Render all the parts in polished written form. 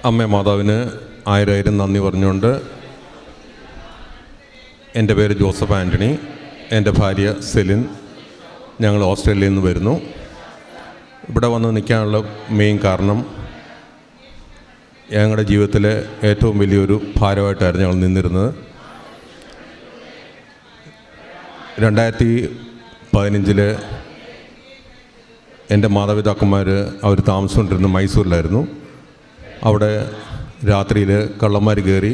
അമ്മ മാതാവിന് ആയിരം നന്ദി പറഞ്ഞുകൊണ്ട്, എൻ്റെ പേര് ജോസഫ് ആൻ്റണി, എൻ്റെ ഭാര്യ സെലിൻ. ഞങ്ങൾ ഓസ്ട്രേലിയയിൽ നിന്ന് വരുന്നു. ഇവിടെ വന്ന് നിൽക്കാനുള്ള മെയിൻ കാരണം ഞങ്ങളുടെ ജീവിതത്തിലെ ഏറ്റവും വലിയൊരു ഭാരമായിട്ടായിരുന്നു ഞങ്ങൾ നിന്നിരുന്നത്. 2015 എൻ്റെ മാതാപിതാക്കന്മാർ അവർ താമസിച്ചുകൊണ്ടിരുന്ന മൈസൂരിലായിരുന്നു. അവിടെ രാത്രിയിൽ കള്ളന്മാർ കയറി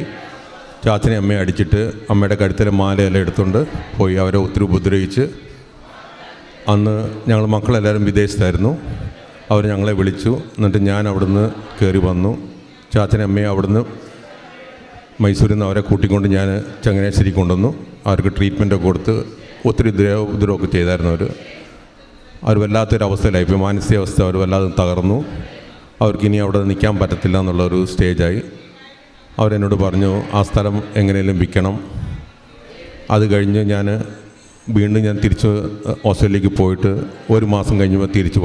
ചാച്ചനെ അമ്മയെ അടിച്ചിട്ട് അമ്മയുടെ കഴുത്തിലെ മാലയെല്ലാം എടുത്തുകൊണ്ട് പോയി. അവരെ ഒത്തിരി ഉപദ്രവിച്ച്. അന്ന് ഞങ്ങൾ മക്കളെല്ലാവരും വിദേശത്തായിരുന്നു. അവർ ഞങ്ങളെ വിളിച്ചു. എന്നിട്ട് ഞാൻ അവിടുന്ന് കയറി വന്നു. ചാച്ചനെ അമ്മയെ അവിടുന്ന് മൈസൂരിൽ നിന്ന് അവരെ കൂട്ടിക്കൊണ്ട് ഞാൻ ചങ്ങനാശ്ശേരി കൊണ്ടുവന്നു. അവർക്ക് ട്രീറ്റ്മെൻറ്റൊക്കെ കൊടുത്ത് ഒത്തിരി ഉപദ്രവമൊക്കെ ചെയ്തായിരുന്നു. അവർ വല്ലാത്തൊരവസ്ഥയിലായി. മാനസികാവസ്ഥ അവർ വല്ലാതെ തകർന്നു. അവർക്കിനി അവിടെ നിൽക്കാൻ പറ്റത്തില്ല എന്നുള്ളൊരു സ്റ്റേജായി. അവരെന്നോട് പറഞ്ഞു ആ സ്ഥലം എങ്ങനെയെങ്കിലും വിൽക്കണം. അത് കഴിഞ്ഞ് വീണ്ടും ഞാൻ തിരിച്ച് ഓസ്ട്രേലിയക്ക് പോയിട്ട് 1 മാസം കഴിഞ്ഞപ്പോൾ തിരിച്ച്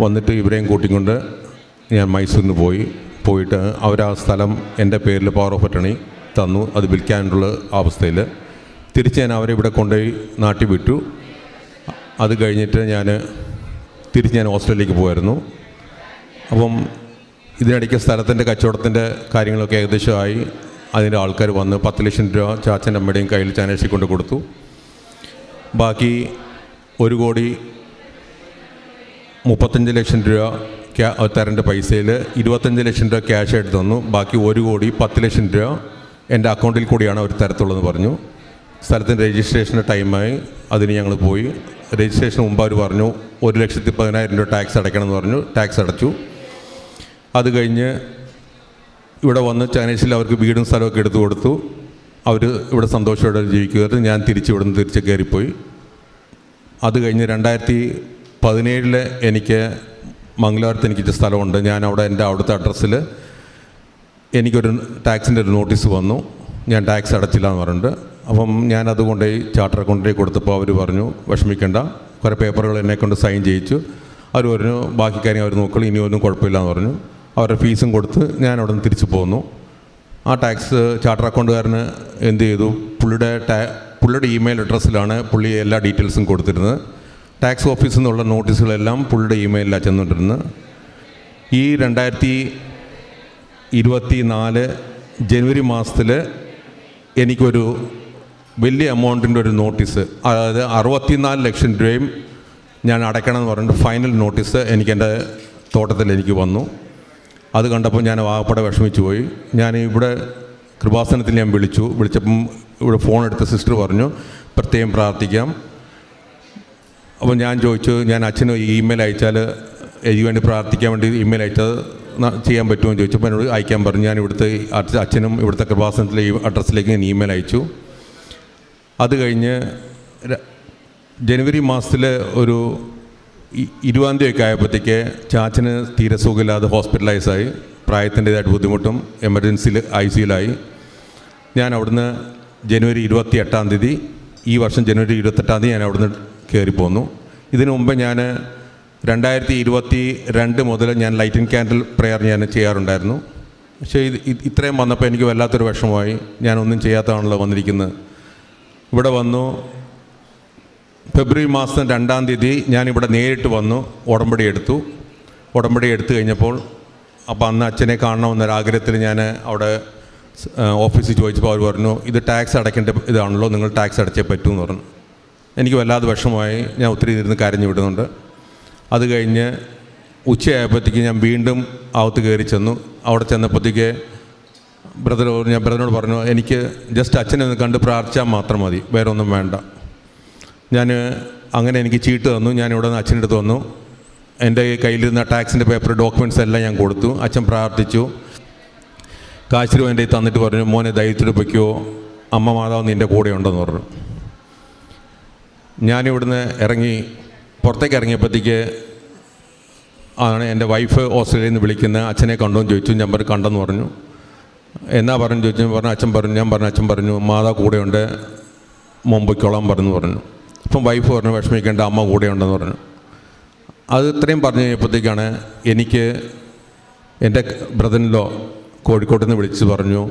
വന്നിട്ട് ഇവരെയും കൂട്ടിക്കൊണ്ട് ഞാൻ മൈസൂരിന് പോയിട്ട് അവർ ആ സ്ഥലം എൻ്റെ പേരിൽ പവർ ഓഫ് അറ്റർണി തന്നു. അത് വിൽക്കാനുള്ള അവസ്ഥയിൽ തിരിച്ച് ഞാൻ അവരെ ഇവിടെ കൊണ്ടുപോയി നാട്ടിൽ വിട്ടു. അത് കഴിഞ്ഞിട്ട് തിരിച്ച് ഞാൻ ഓസ്ട്രേലിയക്ക് പോയായിരുന്നു. അപ്പം ഇതിനിടയ്ക്ക് സ്ഥലത്തിൻ്റെ കച്ചവടത്തിൻ്റെ കാര്യങ്ങളൊക്കെ ഏകദേശമായി. അതിൻ്റെ ആൾക്കാർ വന്ന് 10 ലക്ഷം രൂപ ചാച്ചൻ്റെ അമ്മയുടെയും കയ്യിൽ ചാനേഴ്സിൽ കൊണ്ട് കൊടുത്തു. ബാക്കി 1,35 ലക്ഷം രൂപ തരേണ്ട പൈസയിൽ 25 ലക്ഷം രൂപ ക്യാഷ് ആയിട്ട് തന്നു. ബാക്കി 1,10 ലക്ഷം രൂപ എൻ്റെ അക്കൗണ്ടിൽ കൂടിയാണ് അവർ തരത്തുള്ളതെന്ന് പറഞ്ഞു. സ്ഥലത്തിൻ്റെ രജിസ്ട്രേഷൻ്റെ ടൈമായി. അതിന് ഞങ്ങൾ പോയി. രജിസ്ട്രേഷന് മുമ്പ് അവർ പറഞ്ഞു 1,10,000 രൂപ ടാക്സ് അടയ്ക്കണമെന്ന് പറഞ്ഞു. ടാക്സ് അടച്ചു. അത് കഴിഞ്ഞ് ഇവിടെ വന്ന് ചൈനീസിൽ അവർക്ക് വീടും സ്ഥലമൊക്കെ എടുത്തു കൊടുത്തു. അവർ ഇവിടെ സന്തോഷത്തോടെ ജീവിക്കുകയായിരുന്നു. ഞാൻ തിരിച്ച് കയറിപ്പോയി. അത് കഴിഞ്ഞ് 2017 എനിക്ക് മംഗലാപുരത്ത് എനിക്കൊരു സ്ഥലമുണ്ട്. ഞാൻ അവിടുത്തെ അഡ്രസ്സിൽ എനിക്കൊരു ടാക്സിൻ്റെ ഒരു നോട്ടീസ് വന്നു. ഞാൻ ടാക്സ് അടച്ചില്ല എന്ന് പറഞ്ഞിട്ട്. അപ്പം ഞാനത് കൊണ്ടുപോയി ചാർട്ടർ അക്കൗണ്ടിലേക്ക് കൊടുത്തപ്പോൾ അവർ പറഞ്ഞു വിഷമിക്കേണ്ട, കുറേ പേപ്പറുകൾ എന്നെക്കൊണ്ട് സൈൻ ചെയ്യിച്ചു. അവർ പറഞ്ഞു ബാക്കി കാര്യം അവർ നോക്കുള്ളൂ, ഇനിയൊന്നും കുഴപ്പമില്ല എന്ന് പറഞ്ഞു. അവരുടെ ഫീസും കൊടുത്ത് ഞാൻ അവിടെ നിന്ന് തിരിച്ചു പോന്നു. ആ ടാക്സ് ചാർട്ടർ അക്കൗണ്ടുകാരന് എന്ത് ചെയ്തു, പുള്ളിയുടെ ഇമെയിൽ അഡ്രസ്സിലാണ് പുള്ളി എല്ലാ ഡീറ്റെയിൽസും കൊടുത്തിരുന്നത്. ടാക്സ് ഓഫീസിൽ നിന്നുള്ള നോട്ടീസുകളെല്ലാം പുള്ളിയുടെ ഇമെയിലാണ് ചെന്നുകൊണ്ടിരുന്നത്. ഈ 2024 ജനുവരി മാസത്തിൽ എനിക്കൊരു വലിയ എമൗണ്ടിൻ്റെ ഒരു നോട്ടീസ്, അതായത് 64 ലക്ഷം രൂപയും ഞാൻ അടയ്ക്കണമെന്ന് പറഞ്ഞിട്ട് ഫൈനൽ നോട്ടീസ് എൻ്റെ തോട്ടത്തിൽ എനിക്ക് വന്നു. അത് കണ്ടപ്പോൾ ഞാൻ ആകപ്പാടെ വിഷമിച്ചു പോയി. ഞാൻ ഇവിടെ കൃപാസനത്തിൽ വിളിച്ചപ്പം ഇവിടെ ഫോൺ എടുത്ത സിസ്റ്റർ പറഞ്ഞു പ്രത്യേകം പ്രാർത്ഥിക്കാം. അപ്പോൾ ഞാൻ ചോദിച്ചു, ഞാൻ അച്ഛന് ഇമെയിൽ അയച്ചാൽ എനിക്ക് വേണ്ടി പ്രാർത്ഥിക്കാൻ വേണ്ടി ഇമെയിൽ അയച്ചത് ചെയ്യാൻ പറ്റുമോ എന്ന് ചോദിച്ചപ്പോൾ എന്നോട് അയക്കാൻ പറഞ്ഞു. ഞാൻ ഇവിടുത്തെ അച്ഛനും ഇവിടുത്തെ കൃപാസനത്തിലെ ഈ അഡ്രസ്സിലേക്ക് ഞാൻ ഇമെയിൽ അയച്ചു. അത് കഴിഞ്ഞ് ജനുവരി മാസത്തിൽ ഒരു 20-ാം തീയതി ആയപ്പോഴത്തേക്ക് ചാച്ചന് തീരെ സുഖമില്ലാതെ ഹോസ്പിറ്റലൈസായി. പ്രായത്തിൻ്റേതായിട്ട് ബുദ്ധിമുട്ടും എമർജൻസിയിൽ ICUലായി. ഞാൻ അവിടുന്ന് ജനുവരി 28-ാം തീയതി, ഈ വർഷം ജനുവരി 28-ാം തീയതി ഞാൻ അവിടുന്ന് കയറിപ്പോന്നു. ഇതിനു മുമ്പ് ഞാൻ 2022 മുതൽ ഞാൻ ലൈറ്റ് ആൻഡ് ക്യാൻഡിൽ പ്രെയർ ഞാൻ ചെയ്യാറുണ്ടായിരുന്നു. പക്ഷേ ഇത്രയും വന്നപ്പോൾ എനിക്ക് വല്ലാത്തൊരു വിഷമമായി. ഞാനൊന്നും ചെയ്യാത്തതാണല്ലോ വന്നിരിക്കുന്നത്. ഇവിടെ വന്നു ഫെബ്രുവരി മാസം 2-ാം തീയതി ഞാനിവിടെ നേരിട്ട് വന്നു ഉടമ്പടി എടുത്തു കഴിഞ്ഞപ്പോൾ അപ്പോൾ അന്ന് അച്ഛനെ കാണണമെന്നൊരാഗ്രഹത്തിൽ ഞാൻ അവിടെ ഓഫീസിൽ ചോദിച്ചപ്പോൾ അവർ പറഞ്ഞു ഇത് ടാക്സ് അടയ്ക്കേണ്ട ഇതാണല്ലോ, നിങ്ങൾ ടാക്സ് അടച്ചേ പറ്റൂ എന്ന് പറഞ്ഞു. എനിക്ക് വല്ലാതെ വിഷമമായി. ഞാൻ ഒത്തിരി ഇരുന്ന് കരഞ്ഞു വിടുന്നുണ്ട്. അത് കഴിഞ്ഞ് ഉച്ചയായപ്പോഴത്തേക്ക് ഞാൻ വീണ്ടും അകത്ത് കയറി ചെന്നു. അവിടെ ചെന്നപ്പോഴത്തേക്ക് ബ്രദറിനോട് പറഞ്ഞു എനിക്ക് ജസ്റ്റ് അച്ഛനെ ഒന്ന് കണ്ട് പ്രാർത്ഥിച്ചാൽ മാത്രം മതി, വേറെ ഒന്നും വേണ്ട. അങ്ങനെ എനിക്ക് ചീട്ട് തന്നു. ഞാൻ ഇവിടെ നിന്ന് അച്ഛൻ്റെ അടുത്ത് വന്നു. എൻ്റെ കയ്യിലിരുന്ന ടാക്സിൻ്റെ പേപ്പർ ഡോക്യുമെൻറ്റ്സ് എല്ലാം ഞാൻ കൊടുത്തു. അച്ഛൻ പ്രാർത്ഥിച്ചു. കാശ് രൂപ എൻ്റെ തന്നിട്ട് പറഞ്ഞു മോനെ ധൈര്യത്തിൽ പൊയ്ക്കോ, അമ്മ മാതാവ് നിൻ്റെ കൂടെ ഉണ്ടെന്ന് പറഞ്ഞു. ഞാനിവിടുന്ന് പുറത്തേക്ക് ഇറങ്ങിയപ്പോഴത്തേക്ക് ആണ് എൻ്റെ വൈഫ് ഓസ്ട്രേലിയയിൽ നിന്ന് വിളിക്കുന്ന അച്ഛനെ കണ്ടോന്ന് ചോദിച്ചു. ഞാൻ കണ്ടെന്ന് പറഞ്ഞു. എന്നാ പറഞ്ഞു ചോദിച്ചു. അച്ഛൻ പറഞ്ഞു മാതാവ് കൂടെയുണ്ട്, മുമ്പൊക്കോളാൻ പറഞ്ഞു. അപ്പം വൈഫ് പറഞ്ഞു വിഷമിക്കേണ്ട, അമ്മ കൂടെയുണ്ടെന്ന് പറഞ്ഞു. അത് ഇത്രയും പറഞ്ഞു കഴിഞ്ഞപ്പോഴത്തേക്കാണ് എനിക്ക് എൻ്റെ ബ്രദറിലോ കോഴിക്കോട്ട് നിന്ന് വിളിച്ച് പറഞ്ഞു,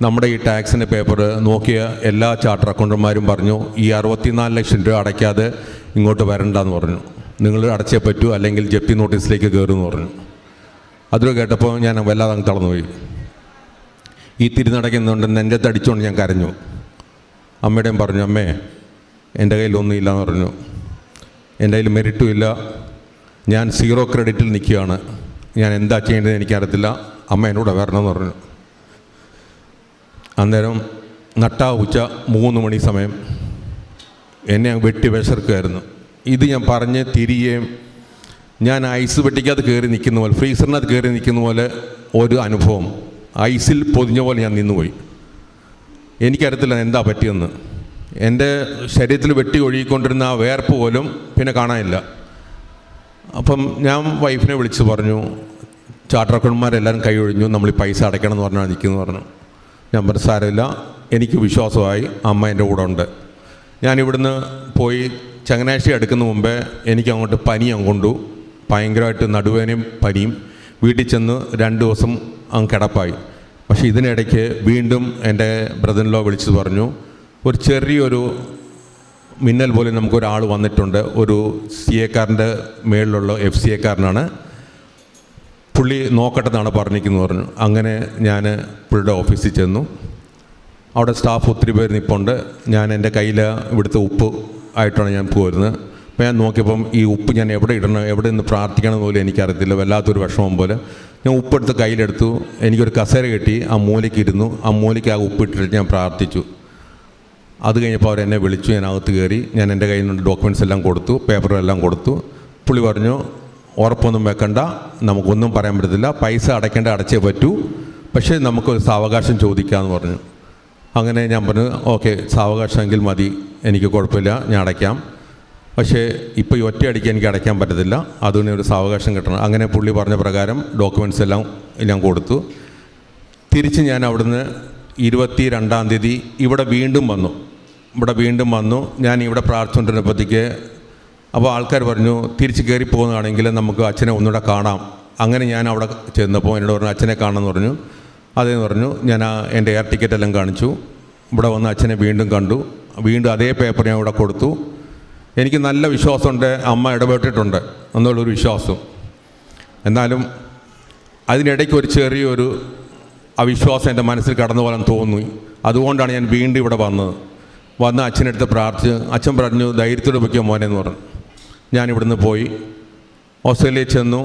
നമ്മുടെ ഈ ടാക്സിൻ്റെ പേപ്പർ നോക്കിയ എല്ലാ ചാർട്ടർ അക്കൗണ്ടന്മാരും പറഞ്ഞു ഈ 64 ലക്ഷം രൂപ അടയ്ക്കാതെ ഇങ്ങോട്ട് വരണ്ടെന്ന് പറഞ്ഞു. നിങ്ങൾ അടച്ചേ പറ്റൂ, അല്ലെങ്കിൽ ജപ്തി നോട്ടീസിലേക്ക് കയറുമെന്ന് പറഞ്ഞു. അതൊക്കെ കേട്ടപ്പോൾ ഞാൻ വല്ലാതെ അങ്ങ് തളർന്നുപോയി. ഈ തിരുനടയ്ക്കുന്നുണ്ട് നെഞ്ചത്ത് അടിച്ചുകൊണ്ട് ഞാൻ കരഞ്ഞു. അമ്മയുടെയും പറഞ്ഞു, അമ്മേ എൻ്റെ കയ്യിലൊന്നും ഇല്ലയെന്ന് പറഞ്ഞു. എൻ്റെ കയ്യിൽ മെറിറ്റും ഇല്ല, ഞാൻ 0 ക്രെഡിറ്റിൽ നിൽക്കുകയാണ്, ഞാൻ എന്താ ചെയ്യേണ്ടതെന്ന് എനിക്കറിയത്തില്ല, അമ്മ എന്നോട് വരണമെന്ന് പറഞ്ഞു. അന്നേരം നട്ടാ ഉച്ച 3 മണി സമയം എന്നെ വെട്ടി വിശർക്കുമായിരുന്നു. ഇത് ഞാൻ പറഞ്ഞ് തിരികെയും ഞാൻ ഐസ് പെട്ടിക്കകത്ത് കയറി നിൽക്കുന്ന പോലെ, ഫ്രീസറിനകത്ത് കയറി നിൽക്കുന്ന പോലെ ഒരു അനുഭവം, ഐസിൽ പൊതിഞ്ഞ പോലെ ഞാൻ നിന്നുപോയി. എനിക്കറിയത്തില്ല എന്താ പറ്റിയെന്ന്. എൻ്റെ ശരീരത്തിൽ വെട്ടി ഒഴുകിക്കൊണ്ടിരുന്ന ആ വേർപ്പ് പോലും പിന്നെ കാണാനില്ല. അപ്പം ഞാൻ വൈഫിനെ വിളിച്ച് പറഞ്ഞു, ചാർട്ടർ അക്കൗണ്ടന്മാരെല്ലാവരും കൈ ഒഴിഞ്ഞു, നമ്മൾ ഈ പൈസ അടയ്ക്കണം എന്ന് പറഞ്ഞാൽ നിൽക്കുന്നു പറഞ്ഞു. ഞാൻ പറഞ്ഞു, സാരമില്ല, എനിക്ക് വിശ്വാസമായി, അമ്മ എൻ്റെ കൂടെ ഉണ്ട്. ഞാനിവിടുന്ന് പോയി ചങ്ങനാശ്ശേരി അടുക്കുന്ന മുമ്പേ എനിക്ക് അങ്ങോട്ട് പനി കൊണ്ടു, ഭയങ്കരമായിട്ട് നടുവേനയും പനിയും. വീട്ടിൽ ചെന്ന് 2 ദിവസം അങ്ങ് കിടപ്പായി. പക്ഷേ ഇതിനിടയ്ക്ക് വീണ്ടും എൻ്റെ ബ്രദറിലോ വിളിച്ച് പറഞ്ഞു, ഒരു ചെറിയൊരു മിന്നൽ പോലെ നമുക്കൊരാൾ വന്നിട്ടുണ്ട്, ഒരു CA-കാരൻ്റെ മേളിലുള്ള FCA-കാരനാണ്, പുള്ളി നോക്കട്ടെന്നാണ് പറഞ്ഞിരിക്കുന്നത് പറഞ്ഞു. അങ്ങനെ ഞാൻ പുള്ളിയുടെ ഓഫീസിൽ ചെന്നു. അവിടെ സ്റ്റാഫ് ഒത്തിരി പേര് നിൽപ്പുണ്ട്. ഞാൻ എൻ്റെ കയ്യിൽ ഇവിടുത്തെ ഉപ്പ് ആയിട്ടാണ് ഞാൻ പോരുന്നത്. അപ്പോൾ ഞാൻ നോക്കിയപ്പം ഈ ഉപ്പ് ഞാൻ എവിടെ ഇടണം, എവിടെ നിന്ന് പ്രാർത്ഥിക്കണം പോലും എനിക്കറിയത്തില്ല, വല്ലാത്തൊരു വിഷമം പോലെ. ഞാൻ ഉപ്പെടുത്ത് കയ്യിലെടുത്തു, എനിക്കൊരു കസേര കെട്ടി ആ മൂലയ്ക്ക് ഇരുന്നു. ആ മൂലയ്ക്ക് ആ ഉപ്പിട്ടിട്ട് ഞാൻ പ്രാർത്ഥിച്ചു. അത് കഴിഞ്ഞപ്പോൾ അവരെന്നെ വിളിച്ചു, ഞാൻ അകത്ത് കയറി. ഞാൻ എൻ്റെ കയ്യിൽ നിന്ന് ഡോക്യുമെൻറ്റ്സ് എല്ലാം കൊടുത്തു, പേപ്പറെല്ലാം കൊടുത്തു. പുള്ളി പറഞ്ഞു, ഉറപ്പൊന്നും വെക്കണ്ട, നമുക്കൊന്നും പറയാൻ പറ്റത്തില്ല, പൈസ അടയ്ക്കേണ്ട അടച്ചേ പറ്റൂ, പക്ഷേ നമുക്കൊരു സാവകാശം ചോദിക്കാമെന്ന് പറഞ്ഞു. അങ്ങനെ ഞാൻ പറഞ്ഞു, ഓക്കെ, സാവകാശമെങ്കിൽ മതി, എനിക്ക് കുഴപ്പമില്ല, ഞാൻ അടയ്ക്കാം, പക്ഷേ ഇപ്പോൾ ഈ ഒറ്റയടിക്ക് എനിക്ക് അടയ്ക്കാൻ പറ്റത്തില്ല, അതിന് ഒരു സാവകാശം കിട്ടണം. അങ്ങനെ പുള്ളി പറഞ്ഞ പ്രകാരം ഡോക്യുമെൻറ്റ്സ് എല്ലാം ഞാൻ കൊടുത്തു. തിരിച്ച് ഞാൻ അവിടുന്ന് 22-ാം തീയതി ഇവിടെ വീണ്ടും വന്നു. ഞാൻ ഇവിടെ പ്രാർത്ഥിച്ചുകൊണ്ടിരുന്നപ്പോഴത്തേക്ക് അപ്പോൾ ആൾക്കാർ പറഞ്ഞു, തിരിച്ച് കയറി പോകുന്നതാണെങ്കിൽ നമുക്ക് അച്ഛനെ ഒന്നുകൂടെ കാണാം. അങ്ങനെ ഞാൻ അവിടെ ചെന്നപ്പോൾ എന്നോട് പറഞ്ഞു, അച്ഛനെ കാണാമെന്ന് പറഞ്ഞു. അതേന്ന് പറഞ്ഞു. ഞാൻ എൻ്റെ എയർ ടിക്കറ്റ് എല്ലാം കാണിച്ചു. ഇവിടെ വന്ന് അച്ഛനെ വീണ്ടും കണ്ടു. വീണ്ടും അതേ പേപ്പർ ഞാൻ ഇവിടെ കൊടുത്തു. എനിക്ക് നല്ല വിശ്വാസമുണ്ട്, അമ്മ ഇടപെട്ടിട്ടുണ്ട് എന്നുള്ളൊരു വിശ്വാസം. എന്നാലും അതിനിടയ്ക്ക് ഒരു ചെറിയൊരു അവിശ്വാസം എൻ്റെ മനസ്സിൽ കടന്നു പോകാൻ തോന്നി. അതുകൊണ്ടാണ് ഞാൻ വീണ്ടും ഇവിടെ വന്ന് അച്ഛനടുത്ത് പ്രാർത്ഥിച്ച്, അച്ഛൻ പറഞ്ഞു, ധൈര്യത്തോടെ വയ്ക്കുക മോനെ എന്ന് പറഞ്ഞു. ഞാനിവിടുന്ന് പോയി ഓസ്ട്രേലിയയിൽ ചെന്നു.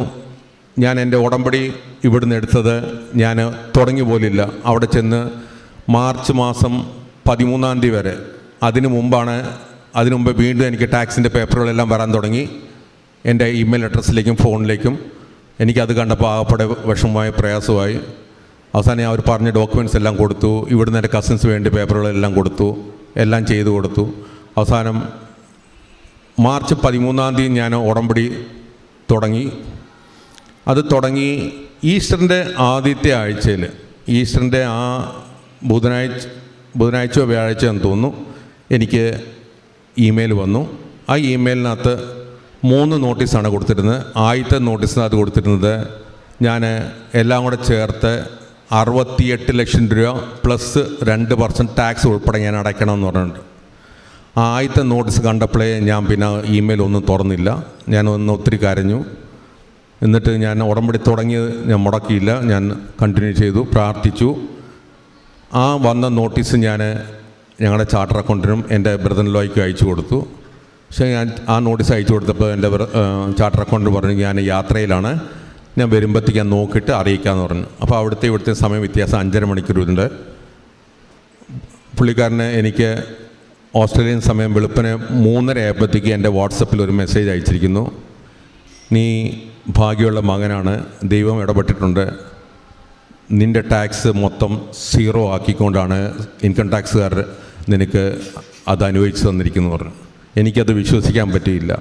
ഞാൻ എൻ്റെ ഉടമ്പടി ഇവിടുന്ന് എടുത്തത് ഞാൻ തുടങ്ങി പോലില്ല. അവിടെ ചെന്ന് മാർച്ച് മാസം 13-ാം തീയതി വരെ, അതിനു മുമ്പ് വീണ്ടും എനിക്ക് ടാക്സിൻ്റെ പേപ്പറുകളെല്ലാം വരാൻ തുടങ്ങി എൻ്റെ ഇമെയിൽ അഡ്രസ്സിലേക്കും ഫോണിലേക്കും. എനിക്കത് കണ്ടപ്പോൾ ആകപ്പാടെ വിഷമമായി, പ്രയാസമായി. അവസാനം ഞാൻ അവർ പറഞ്ഞ ഡോക്യുമെൻറ്റ്സ് എല്ലാം കൊടുത്തു. ഇവിടുന്ന് എൻ്റെ കസിൻസ് വേണ്ടി പേപ്പറുകളെല്ലാം കൊടുത്തു, എല്ലാം ചെയ്തു കൊടുത്തു. അവസാനം മാർച്ച് 13-ാം തീയതി ഞാൻ ഉടമ്പടി തുടങ്ങി. അത് തുടങ്ങി ഈസ്റ്ററിൻ്റെ ആദ്യത്തെ ആഴ്ചയിൽ, ഈസ്റ്ററിൻ്റെ ആ ബുധനാഴ്ചയോ വ്യാഴാഴ്ചയോ എന്ന് തോന്നുന്നു, എനിക്ക് ഇമെയിൽ വന്നു. ആ ഇമെയിലിനകത്ത് 3 നോട്ടീസാണ് കൊടുത്തിരുന്നത്. ആദ്യത്തെ നോട്ടീസിനകത്ത് കൊടുത്തിരുന്നത് ഞാൻ എല്ലാം കൂടെ ചേർത്ത് 68 ലക്ഷം രൂപ പ്ലസ് 2% ടാക്സ് ഉൾപ്പെടെ ഞാൻ അടയ്ക്കണമെന്ന് പറഞ്ഞിട്ടുണ്ട്. ആ ആദ്യത്തെ നോട്ടീസ് കണ്ടപ്പോഴേ ഞാൻ പിന്നെ ഇമെയിൽ ഒന്നും തുറന്നില്ല. ഞാനൊന്ന് ഒത്തിരി കരഞ്ഞു. എന്നിട്ട് ഞാൻ ഉടമ്പടി തുടങ്ങിയത് ഞാൻ മുടക്കിയില്ല, ഞാൻ കണ്ടിന്യൂ ചെയ്തു, പ്രാർത്ഥിച്ചു. ആ വന്ന നോട്ടീസ് ഞാൻ ഞങ്ങളുടെ ചാർട്ടർ അക്കൗണ്ടിനും എൻ്റെ ബ്രദറിലോയ്ക്കും അയച്ചു കൊടുത്തു. പക്ഷേ ഞാൻ ആ നോട്ടീസ് അയച്ചു കൊടുത്തപ്പോൾ എൻ്റെ ചാർട്ടർ അക്കൗണ്ട് പറഞ്ഞു, ഞാൻ യാത്രയിലാണ്, ഞാൻ വരുമ്പോഴത്തേക്ക് ഞാൻ നോക്കിയിട്ട് അറിയിക്കാമെന്ന് പറഞ്ഞു. അപ്പോൾ ഇവിടുത്തെ സമയം വ്യത്യാസം 5.5 മണിക്കൂറുണ്ട്. പുള്ളിക്കാരന് എനിക്ക് ഓസ്ട്രേലിയൻ സമയം വെളുപ്പിന് 3:30 ആയപ്പോഴത്തേക്ക് എൻ്റെ വാട്സപ്പിൽ ഒരു മെസ്സേജ് അയച്ചിരിക്കുന്നു. നീ ഭാഗ്യമുള്ള മകനാണ്, ദൈവം ഇടപെട്ടിട്ടുണ്ട്, നിൻ്റെ ടാക്സ് മൊത്തം 0 ആക്കിക്കൊണ്ടാണ് ഇൻകം ടാക്സുകാർ നിനക്ക് അത് അനുവദിച്ച് തന്നിരിക്കുന്നു പറഞ്ഞു. എനിക്കത് വിശ്വസിക്കാൻ പറ്റിയില്ല.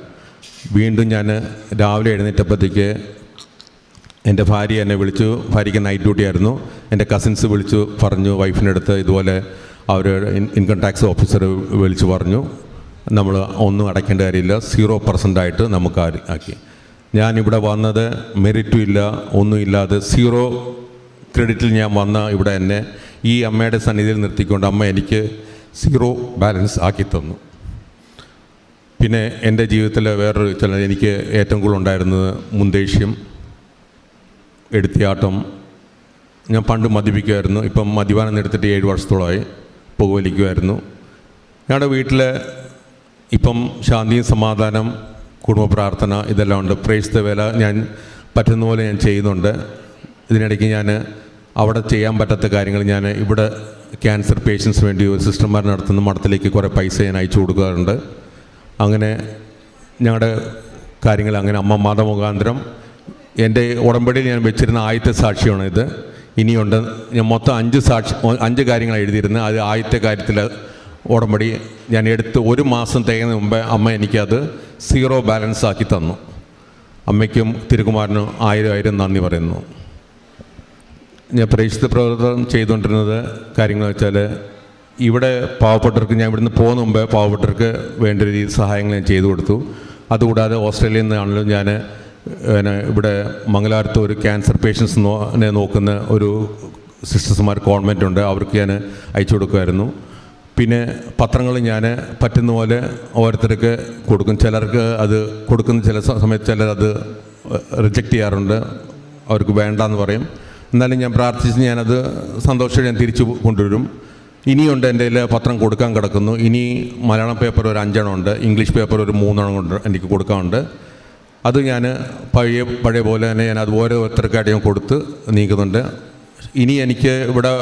വീണ്ടും ഞാൻ രാവിലെ എഴുന്നേറ്റപ്പോഴത്തേക്ക് എൻ്റെ ഭാര്യ എന്നെ വിളിച്ചു. ഭാര്യയ്ക്ക് നൈറ്റ് ഡ്യൂട്ടി ആയിരുന്നു. എൻ്റെ കസിൻസ് വിളിച്ചു പറഞ്ഞു, വൈഫിൻ്റെ അടുത്ത് ഇതുപോലെ അവർ ഇൻകം ടാക്സ് ഓഫീസർ വിളിച്ചു പറഞ്ഞു, നമ്മൾ ഒന്നും അടയ്ക്കേണ്ട കാര്യമില്ല, 0% ആയിട്ട് നമുക്ക് ആക്കി. ഞാനിവിടെ വന്നത് മെറിറ്റും ഇല്ല, ഒന്നുമില്ലാതെ 0 ക്രെഡിറ്റിൽ ഞാൻ വന്ന ഇവിടെ എന്നെ ഈ അമ്മയുടെ സന്നിധിയിൽ നിർത്തിക്കൊണ്ട് അമ്മ എനിക്ക് 0 ബാലൻസ് ആക്കി തന്നു. പിന്നെ എൻ്റെ ജീവിതത്തിൽ വേറൊരു എനിക്ക് ഏറ്റവും കൂടുതൽ ഉണ്ടായിരുന്നത് മുൻദേഷ്യം, എടുത്തിയാട്ടം. ഞാൻ പണ്ട് മദ്യപിക്കുമായിരുന്നു. ഇപ്പം മദ്യപാനം നിർത്തിയിട്ട് 7 വർഷത്തോളമായി. പുകവലിക്കുമായിരുന്നു. ഞങ്ങളുടെ വീട്ടിൽ ഇപ്പം ശാന്തിയും സമാധാനം, കുടുംബ പ്രാർത്ഥന ഇതെല്ലാം ഉണ്ട്. പ്രേസ് ദ വേല ഞാൻ പറ്റുന്ന പോലെ ഞാൻ ചെയ്യുന്നുണ്ട്. ഇതിനിടയ്ക്ക് ഞാൻ അവിടെ ചെയ്യാൻ പറ്റാത്ത കാര്യങ്ങൾ ഞാൻ ഇവിടെ ക്യാൻസർ പേഷ്യൻസ് വേണ്ടി സിസ്റ്റർമാർ നടത്തുന്ന മഠത്തിലേക്ക് കുറേ പൈസ ഞാൻ അയച്ചു കൊടുക്കാറുണ്ട്. അങ്ങനെ ഞങ്ങളുടെ കാര്യങ്ങൾ അങ്ങനെ അമ്മ മതമുഖാന്തരം എൻ്റെ ഉടമ്പടിയിൽ ഞാൻ വെച്ചിരുന്ന ആദ്യത്തെ സാക്ഷ്യമാണ് ഇത്. ഇനിയുണ്ട്. ഞാൻ മൊത്തം 5 കാര്യങ്ങൾ എഴുതിയിരുന്നു. അത് ആദ്യത്തെ കാര്യത്തിൽ ഉടമ്പടി ഞാൻ എടുത്ത് 1 മാസം തികയുന്ന മുമ്പേ അമ്മ എനിക്കത് 0 ബാലൻസ് ആക്കി തന്നു. അമ്മയ്ക്കും തിരുകുമാരനും 1000 നന്ദി പറയുന്നു. ഞാൻ പ്രേക്ഷിത പ്രവർത്തനം ചെയ്തുകൊണ്ടിരുന്നത് കാര്യങ്ങൾ വെച്ചാൽ ഇവിടെ പാവപ്പെട്ടവർക്ക് ഞാൻ ഇവിടുന്ന് പോകുന്ന മുമ്പേ പാവപ്പെട്ടവർക്ക് വേണ്ട രീതിയിൽ സഹായങ്ങൾ ഞാൻ ചെയ്തു കൊടുത്തു. അതുകൂടാതെ ഓസ്ട്രേലിയയിൽ നിന്നാണെങ്കിലും ഞാൻ ഇവിടെ മംഗലാപുരത്ത് ഒരു ക്യാൻസർ പേഷ്യൻസിനെ നോക്കുന്ന ഒരു സിസ്റ്റർമാർ കോൺവെൻ്റ് ഉണ്ട്. അവർക്ക് ഞാൻ അയച്ചു കൊടുക്കുമായിരുന്നു. പിന്നെ പത്രങ്ങൾ ഞാൻ പറ്റുന്ന പോലെ ഓരോരുത്തർക്ക് കൊടുക്കും. ചിലർക്ക് അത് കൊടുക്കുന്ന ചില സമയത്ത് ചിലരത് റിജക്റ്റ് ചെയ്യാറുണ്ട്. അവർക്ക് വേണ്ടാന്ന് പറയും. എന്നാലും ഞാൻ പ്രാർത്ഥിച്ച് ഞാനത് സന്തോഷം ഞാൻ തിരിച്ചു കൊണ്ടുവരും. ഇനിയുണ്ട് എൻ്റെ കയ്യിൽ പത്രം കൊടുക്കാൻ കിടക്കുന്നു. ഇനി മലയാളം പേപ്പർ ഒരു 5 എണ്ണം ഉണ്ട്, ഇംഗ്ലീഷ് പേപ്പർ ഒരു 3 എണ്ണം കൊണ്ട് എനിക്ക് കൊടുക്കാനുണ്ട്. അത് ഞാൻ പഴയ പോലെ തന്നെ ഞാൻ അത് ഓരോരുത്തർക്കായിട്ട് ഞാൻ കൊടുത്ത് നീക്കുന്നുണ്ട്. ഇനി എനിക്ക് ഇവിടെ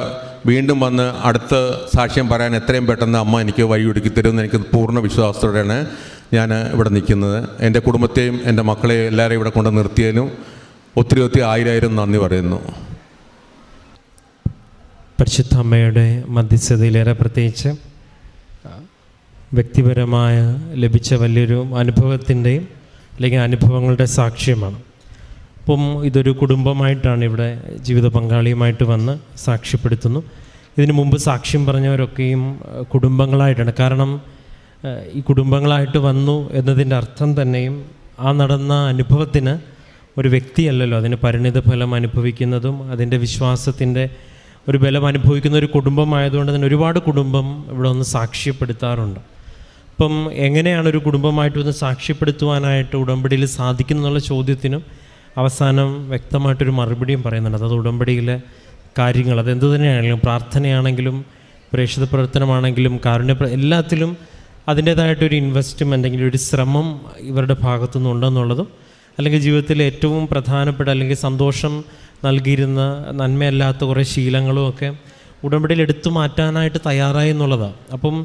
വീണ്ടും വന്ന് അടുത്ത സാക്ഷ്യം പറയാൻ എത്രയും പെട്ടെന്ന് അമ്മ എനിക്ക് വഴിയൊരുക്കി തരുമെന്ന് എനിക്ക് പൂർണ്ണ വിശ്വാസത്തോടെയാണ് ഞാൻ ഇവിടെ നിൽക്കുന്നത്. എൻ്റെ കുടുംബത്തെയും എൻ്റെ മക്കളെയും എല്ലാവരെയും ഇവിടെ കൊണ്ട് നിർത്തിയതിലും ഒത്തിരി 1000 നന്ദി പറയുന്നു. പരിശുദ്ധ അമ്മയുടെ മധ്യസ്ഥതയിലേറെ പ്രത്യേകിച്ച് വ്യക്തിപരമായ ലഭിച്ച വലിയൊരു അനുഭവത്തിൻ്റെയും അല്ലെങ്കിൽ അനുഭവങ്ങളുടെ സാക്ഷ്യമാണ്. അപ്പം ഇതൊരു കുടുംബമായിട്ടാണ് ഇവിടെ ജീവിത പങ്കാളിയുമായിട്ട് വന്ന് സാക്ഷ്യപ്പെടുത്തുന്നു. ഇതിനു മുമ്പ് സാക്ഷ്യം പറഞ്ഞവരൊക്കെയും കുടുംബങ്ങളായിട്ടാണ്. കാരണം ഈ കുടുംബങ്ങളായിട്ട് വന്നു എന്നതിൻ്റെ അർത്ഥം തന്നെയും ആ നടന്ന അനുഭവത്തിന് ഒരു വ്യക്തിയല്ലല്ലോ അതിന് പരിണിത ഫലം അനുഭവിക്കുന്നതും അതിൻ്റെ വിശ്വാസത്തിൻ്റെ ഒരു ബലം അനുഭവിക്കുന്ന ഒരു കുടുംബമായതുകൊണ്ട് തന്നെ ഒരുപാട് കുടുംബം ഇവിടെ ഒന്ന് സാക്ഷ്യപ്പെടുത്താറുണ്ട്. അപ്പം എങ്ങനെയാണ് ഒരു കുടുംബമായിട്ട് ഒന്ന് സാക്ഷ്യപ്പെടുത്തുവാനായിട്ട് ഉടമ്പടിയിൽ സാധിക്കുന്നുള്ള ചോദ്യത്തിനും അവസാനം വ്യക്തമായിട്ടൊരു മറുപടിയും പറയുന്നുണ്ട്. അത് ഉടമ്പടിയിലെ കാര്യങ്ങൾ അതെന്തു തന്നെയാണെങ്കിലും പ്രാർത്ഥനയാണെങ്കിലും പ്രേക്ഷിത പ്രവർത്തനമാണെങ്കിലും എല്ലാത്തിലും അതിൻ്റേതായിട്ടൊരു ഇൻവെസ്റ്റ്മെൻ്റ് അല്ലെങ്കിൽ ഒരു ശ്രമം ഇവരുടെ ഭാഗത്തുനിന്ന് ഉണ്ടെന്നുള്ളതും അല്ലെങ്കിൽ ജീവിതത്തിലെ ഏറ്റവും പ്രധാനപ്പെട്ട അല്ലെങ്കിൽ സന്തോഷം നൽകിയിരുന്ന നന്മയല്ലാത്ത കുറേ ശീലങ്ങളും ഒക്കെ ഉടമ്പടിയിൽ എടുത്തു മാറ്റാനായിട്ട് തയ്യാറായി എന്നുള്ളതാണ്. അപ്പം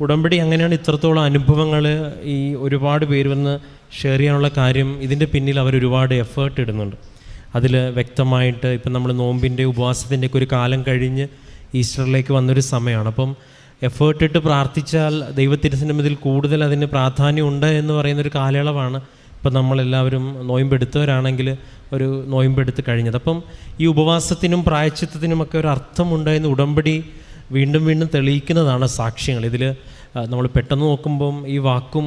ഉടമ്പടി അങ്ങനെയാണ് ഇത്രത്തോളം അനുഭവങ്ങൾ ഈ ഒരുപാട് പേര് വന്ന് ഷെയർ ചെയ്യാനുള്ള കാര്യം ഇതിൻ്റെ പിന്നിൽ അവർ ഒരുപാട് എഫേർട്ട് ഇടുന്നുണ്ട്. അതിൽ വ്യക്തമായിട്ട് ഇപ്പം നമ്മൾ നോമ്പിൻ്റെ ഉപവാസത്തിൻ്റെയൊക്കെ ഒരു കാലം കഴിഞ്ഞ് ഈസ്റ്ററിലേക്ക് വന്നൊരു സമയമാണ്. അപ്പം എഫേർട്ട് ഇട്ട് പ്രാർത്ഥിച്ചാൽ ദൈവത്തിരുസന്നിധിയിൽ കൂടുതൽ അതിന് പ്രാധാന്യമുണ്ട് എന്ന് പറയുന്നൊരു കാലയളവാണ് ഇപ്പം നമ്മളെല്ലാവരും നോയമ്പെടുത്തവരാണെങ്കിൽ ഒരു നോയമ്പെടുത്ത് കഴിഞ്ഞത്. അപ്പം ഈ ഉപവാസത്തിനും പ്രായശ്ചിത്തത്തിനുമൊക്കെ ഒരു അർത്ഥമുണ്ടായെന്ന് ഉടമ്പടി വീണ്ടും വീണ്ടും തെളിയിക്കുന്നതാണ് സാക്ഷ്യങ്ങൾ. ഇതിൽ നമ്മൾ പെട്ടെന്ന് നോക്കുമ്പം ഈ വാക്കും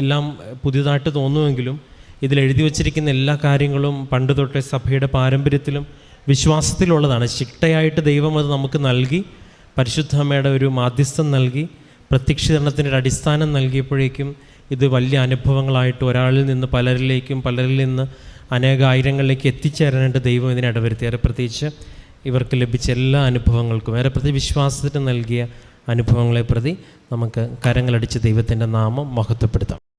എല്ലാം പുതിയതായിട്ട് തോന്നുമെങ്കിലും ഇതിലെഴുതി വച്ചിരിക്കുന്ന എല്ലാ കാര്യങ്ങളും പണ്ട് തൊട്ടേ സഭയുടെ പാരമ്പര്യത്തിലും വിശ്വാസത്തിലുള്ളതാണ്. ചിട്ടയായിട്ട് ദൈവം അത് നമുക്ക് നൽകി, പരിശുദ്ധ അമ്മയുടെ ഒരു മാധ്യസ്ഥം നൽകി, പ്രത്യക്ഷീകരണത്തിൻ്റെ ഒരു അടിസ്ഥാനം നൽകിയപ്പോഴേക്കും ഇത് വലിയ അനുഭവങ്ങളായിട്ട് ഒരാളിൽ നിന്ന് പലരിലേക്കും പലരിൽ നിന്ന് അനേകായിരങ്ങളിലേക്ക് എത്തിച്ചേരാനായിട്ട് ദൈവം ഇതിനെ ഇടവരുത്തി. പ്രത്യേകിച്ച് ഇവർക്ക് ലഭിച്ച എല്ലാ അനുഭവങ്ങൾക്കും പ്രതി വിശ്വാസത്തിന് നൽകിയ അനുഭവങ്ങളെ പ്രതി നമുക്ക് കരങ്ങളടിച്ച് ദൈവത്തിൻ്റെ നാമം മഹത്വപ്പെടുത്താം.